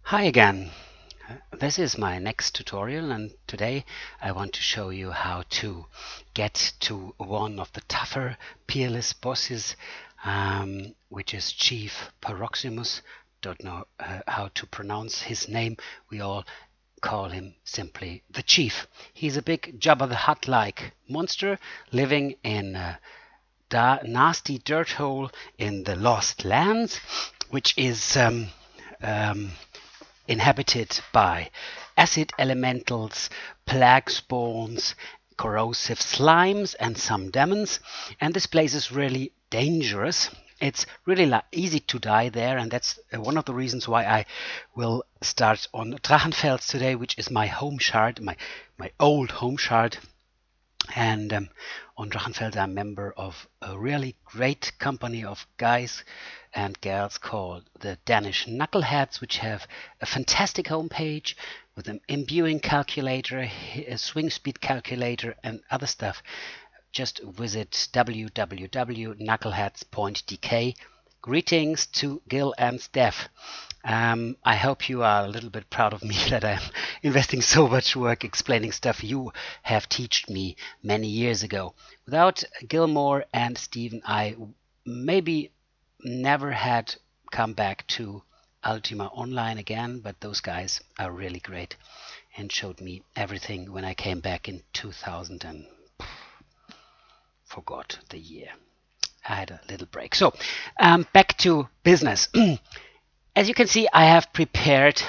Hi again. This is my next tutorial, and today I want to show you how to get to one of the tougher Peerless bosses, which is Chief Paroxysmus. Don't know how to pronounce his name. We all call him simply the Chief. He's a big Jabba the Hutt-like monster living in a nasty dirt hole in the Lost Lands, which is inhabited by acid elementals, plague spawns, corrosive slimes, and some demons. And this place is really dangerous. It's really easy to die there, and that's one of the reasons why I will start on Drachenfels today, which is my home shard, my old home shard. And on Drachenfels, I'm a member of a really great company of guys and girls called the Danish Knuckleheads, which have a fantastic homepage with an imbuing calculator, a swing speed calculator, and other stuff. Just visit www.knuckleheads.dk. Greetings to Gil and Steph. I hope you are a little bit proud of me that I'm investing so much work explaining stuff you have taught me many years ago. Without Gilmore and Steven, I maybe never had come back to Ultima Online again, but those guys are really great and showed me everything when I came back in 2000 and forgot the year. I had a little break. So back to business. As you can see, I have prepared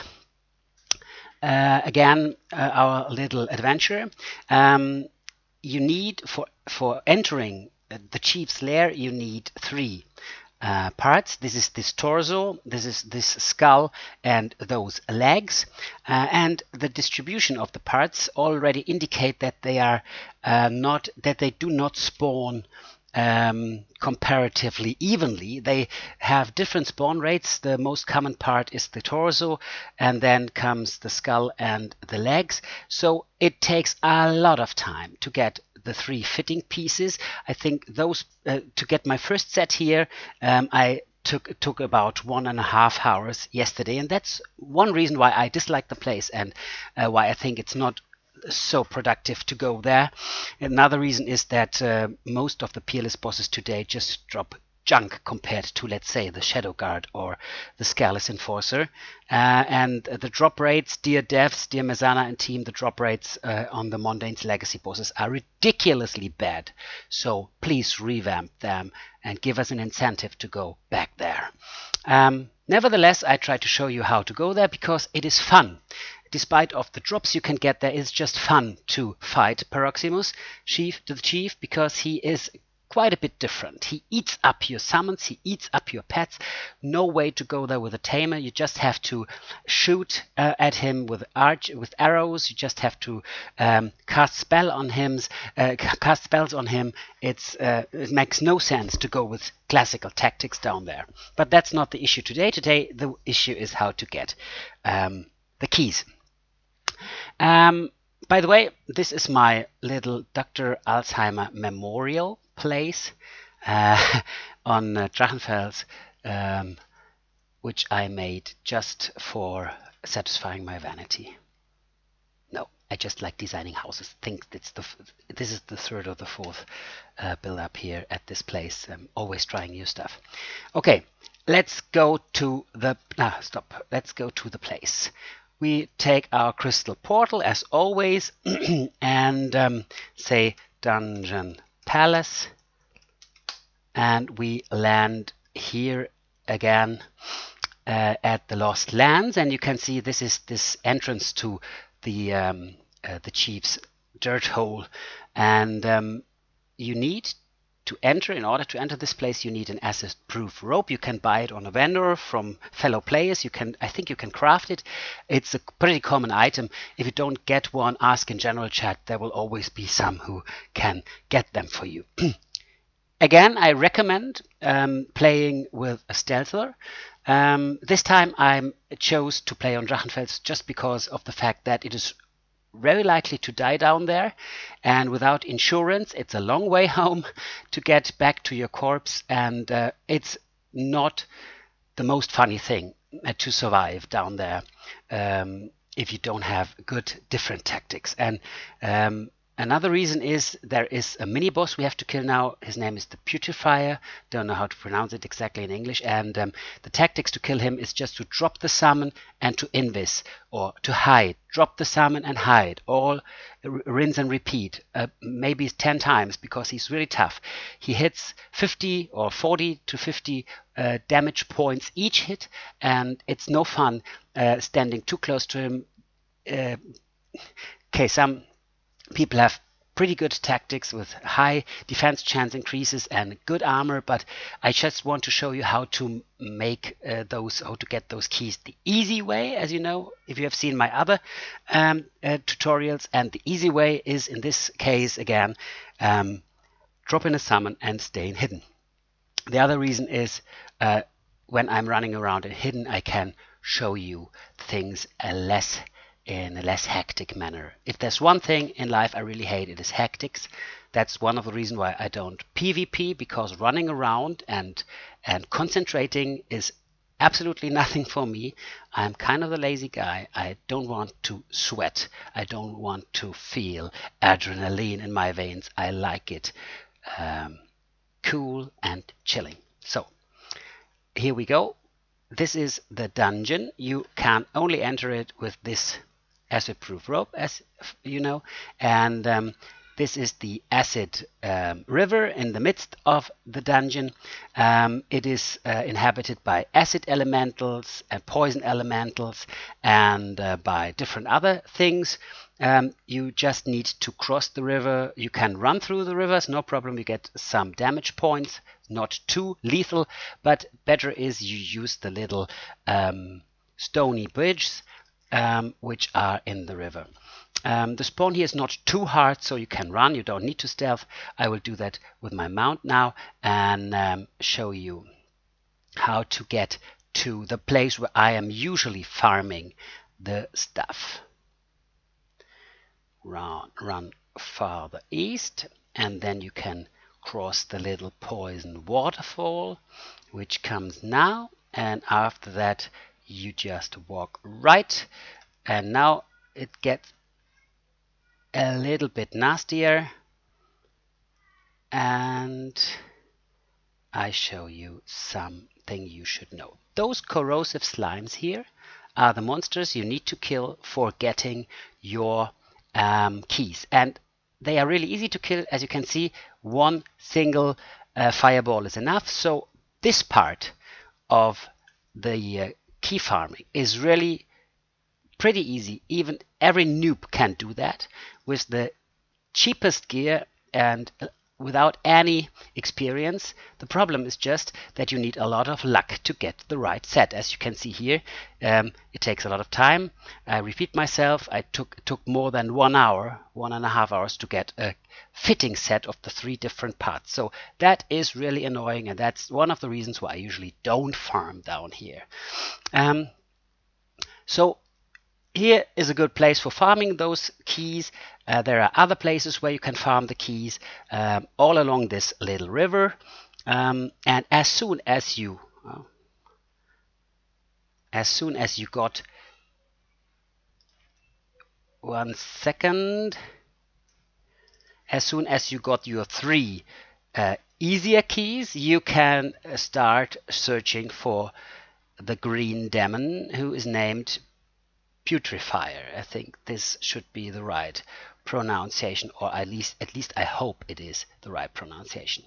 again our little adventure. You need for entering the chief's lair, you need three parts. This is this torso, this is this skull, and those legs. And the distribution of the parts already indicate that they are they do not spawn comparatively evenly. They have different spawn rates. The most common part is the torso, and then comes the skull and the legs. So it takes a lot of time to get the three fitting pieces. I think those to get my first set here, I took about 1.5 hours yesterday, and that's one reason why I dislike the place and why I think it's not so productive to go there. Another reason is that most of the Peerless bosses today just drop junk compared to, let's say, the Shadow Guard or the Scaleless Enforcer. And the drop rates, dear devs, dear Mezana and team, the drop rates on the Mondane's Legacy bosses are ridiculously bad. So please revamp them and give us an incentive to go back there. Nevertheless, I try to show you how to go there because it is fun. Despite of the drops you can get there, it's just fun to fight Paroxysmus, the chief, because he is quite a bit different. He eats up your summons, he eats up your pets. No way to go there with a tamer. You just have to shoot at him with arrows. You just have to cast spells on him. It makes no sense to go with classical tactics down there. But that's not the issue today. Today the issue is how to get the keys. By the way, this is my little Dr. Alzheimer memorial place on Drachenfels, which I made just for satisfying my vanity. No, I just like designing houses. Think this is the third or the fourth build up here at this place. I'm always trying new stuff. Okay, let's go to the Let's go to the place. We take our crystal portal as always and say Dungeon Palace, and we land here again at the Lost Lands, and you can see this is this entrance to the chief's dirt hole, and you need to enter. In order to enter this place, you need an acid-proof rope. You can buy it on a vendor from fellow players. I think you can craft it. It's a pretty common item. If you don't get one, ask in general chat. There will always be some who can get them for you. Again, I recommend playing with a stealther. This time I chose to play on Drachenfels just because of the fact that it is very likely to die down there, and without insurance it's a long way home to get back to your corpse, and it's not the most funny thing. to survive down there if you don't have good different tactics. And another reason is there is a mini boss we have to kill now. His name is the Putrifier. Don't know how to pronounce it exactly in English. And the tactics to kill him is just to drop the summon and to invis, or to hide. Drop the summon and hide. All rinse and repeat, maybe 10 times, because he's really tough. He hits 50 or 40 to 50 damage points each hit, and it's no fun standing too close to him. Okay, some people have pretty good tactics with high defense chance increases and good armor, but I just want to show you how to make how to get those keys the easy way, as you know, if you have seen my other tutorials. And the easy way is, in this case again, drop in a summon and staying hidden. The other reason is when I'm running around and hidden, I can show you things in a less hectic manner. If there's one thing in life I really hate, it is hectics. That's one of the reasons why I don't PvP, because running around and concentrating is absolutely nothing for me. I'm kind of the lazy guy. I don't want to sweat. I don't want to feel adrenaline in my veins. I like it cool and chilling. So here we go. This is the dungeon. You can only enter it with this acid-proof rope, as you know, and this is the acid river in the midst of the dungeon. It is inhabited by acid elementals and poison elementals, and by different other things. You just need to cross the river. You can run through the rivers, no problem. You get some damage points, not too lethal, but better is you use the little stony bridges which are in the river. The spawn here is not too hard, so you can run. You don't need to stealth. I will do that with my mount now and show you how to get to the place where I am usually farming the stuff. Run farther east, and then you can cross the little poison waterfall, which comes now, and after that you just walk right, and now it gets a little bit nastier, and I show you something you should know. Those corrosive slimes here are the monsters you need to kill for getting your keys, and they are really easy to kill. As you can see, one single fireball is enough. So this part of the key farming is really pretty easy. Even every noob can do that with the cheapest gear and without any experience. The problem is just that you need a lot of luck to get the right set. As you can see here, it takes a lot of time. I repeat myself, it took more than 1 hour, 1.5 hours to get a fitting set of the 3 different parts. So that is really annoying, and that's one of the reasons why I usually don't farm down here. So here is a good place for farming those keys. There are other places where you can farm the keys all along this little river. And as soon as you got 1 second, as soon as you got your 3 easier keys, you can start searching for the green demon, who is named Putrifier. I think this should be the right pronunciation, or at least I hope it is the right pronunciation.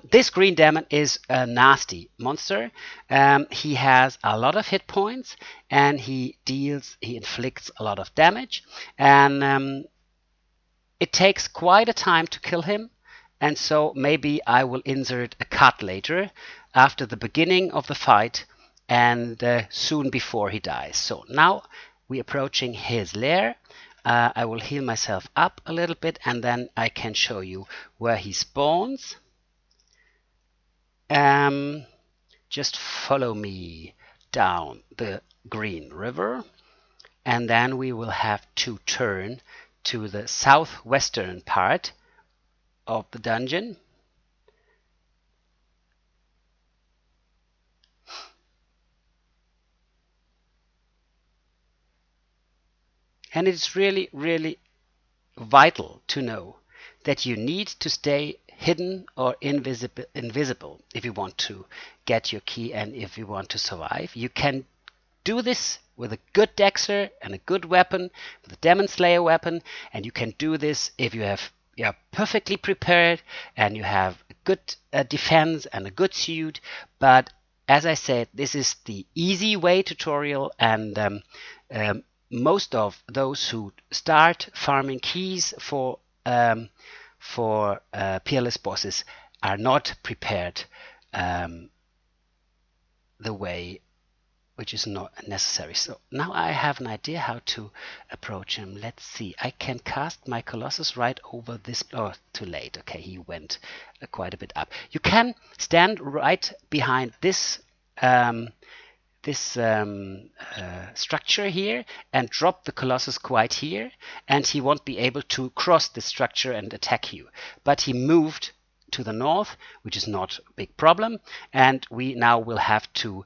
This green demon is a nasty monster. He has a lot of hit points, and he inflicts a lot of damage, and it takes quite a time to kill him. And so maybe I will insert a cut later after the beginning of the fight and soon before he dies. So now we're approaching his lair. I will heal myself up a little bit, and then I can show you where he spawns. Just follow me down the green river, and then we will have to turn to the southwestern part of the dungeon. And it's really, really vital to know that you need to stay hidden or invisible if you want to get your key and if you want to survive. You can do this with a good Dexter and a good weapon, with a Demon Slayer weapon, and you can do this if you are perfectly prepared and you have a good defense and a good suit. But as I said, this is the easy way tutorial, and most of those who start farming keys for Peerless bosses are not prepared the way which is not necessary. So now I have an idea how to approach him. Let's see. I can cast my Colossus right over this. Oh, too late. Okay, he went quite a bit up. You can stand right behind this structure here and drop the Colossus quite here, and he won't be able to cross this structure and attack you. But he moved to the north, which is not a big problem, and we now will have to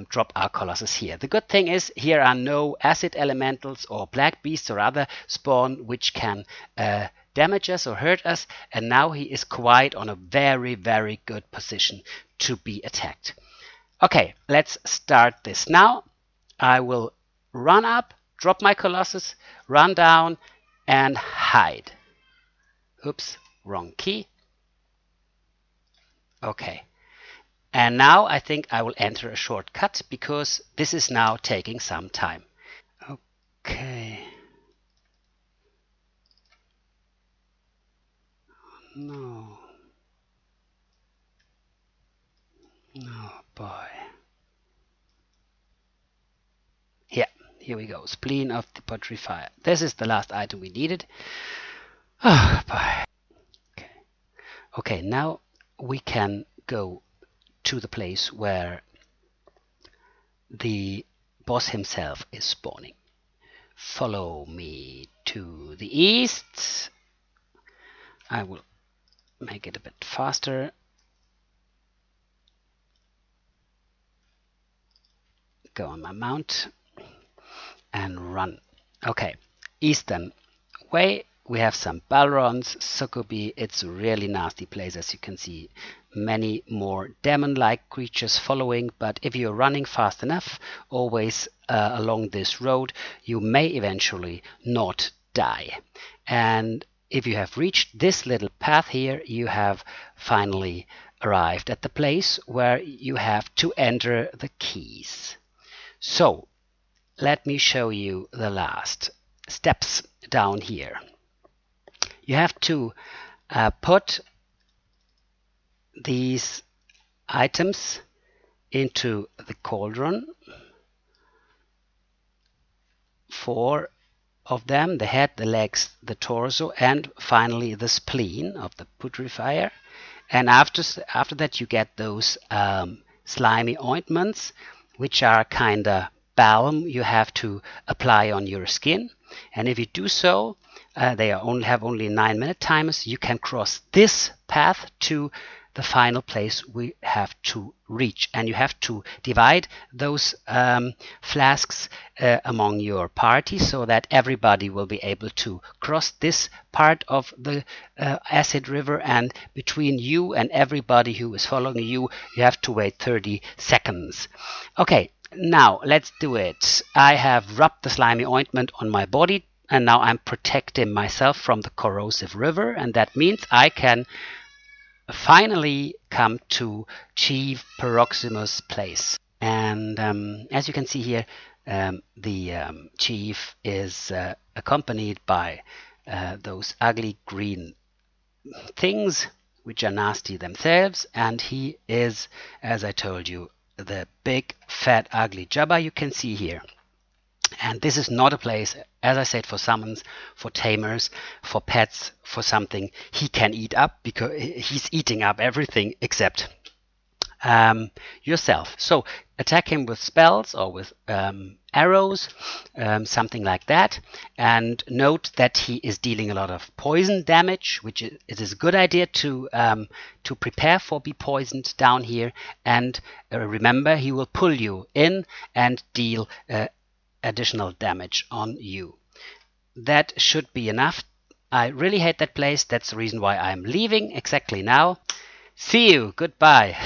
drop our Colossus here. The good thing is here are no acid elementals or black beasts or other spawn which can damage us or hurt us, and now he is quite on a very, very good position to be attacked. Okay, let's start this. Now I will run up, drop my Colossus, run down, and hide. Oops, wrong key. Okay, and now I think I will enter a shortcut because this is now taking some time. Okay. No. Oh boy. Yeah, here we go. Spleen of the Putrifier. This is the last item we needed. Oh boy. Okay. Okay, now we can go to the place where the boss himself is spawning. Follow me to the east. I will make it a bit faster. Go on my mount and run. Okay, eastern way. We have some Balrons, Succubi. It's a really nasty place, as you can see. Many more demon-like creatures following, but if you're running fast enough, always along this road, you may eventually not die. And if you have reached this little path here, you have finally arrived at the place where you have to enter the keys. So, let me show you the last steps down here. You have to put these items into the cauldron. 4 of them, the head, the legs, the torso, and finally the spleen of the Putrifier. And after that you get those slimy ointments, which are kinda balm you have to apply on your skin. And if you do so, they have only 9-minute timers. You can cross this path to the final place we have to reach, and you have to divide those flasks among your party so that everybody will be able to cross this part of the acid river, and between you and everybody who is following you, you have to wait 30 seconds. Okay, now let's do it. I have rubbed the slimy ointment on my body, and now I'm protecting myself from the corrosive river, and that means I can finally come to Chief Paroxysmus' place. And as you can see here, the chief is accompanied by those ugly green things which are nasty themselves, and he is, as I told you, the big fat ugly Jabba you can see here. And this is not a place, as I said, for summons, for tamers, for pets, for something he can eat up, because he's eating up everything except yourself. So attack him with spells or with arrows, something like that. And note that he is dealing a lot of poison damage, which it is a good idea to prepare for be poisoned down here. And remember, he will pull you in and deal additional damage on you. that should be enough. I really hate that place. That's the reason why I'm leaving exactly now. See you. Goodbye.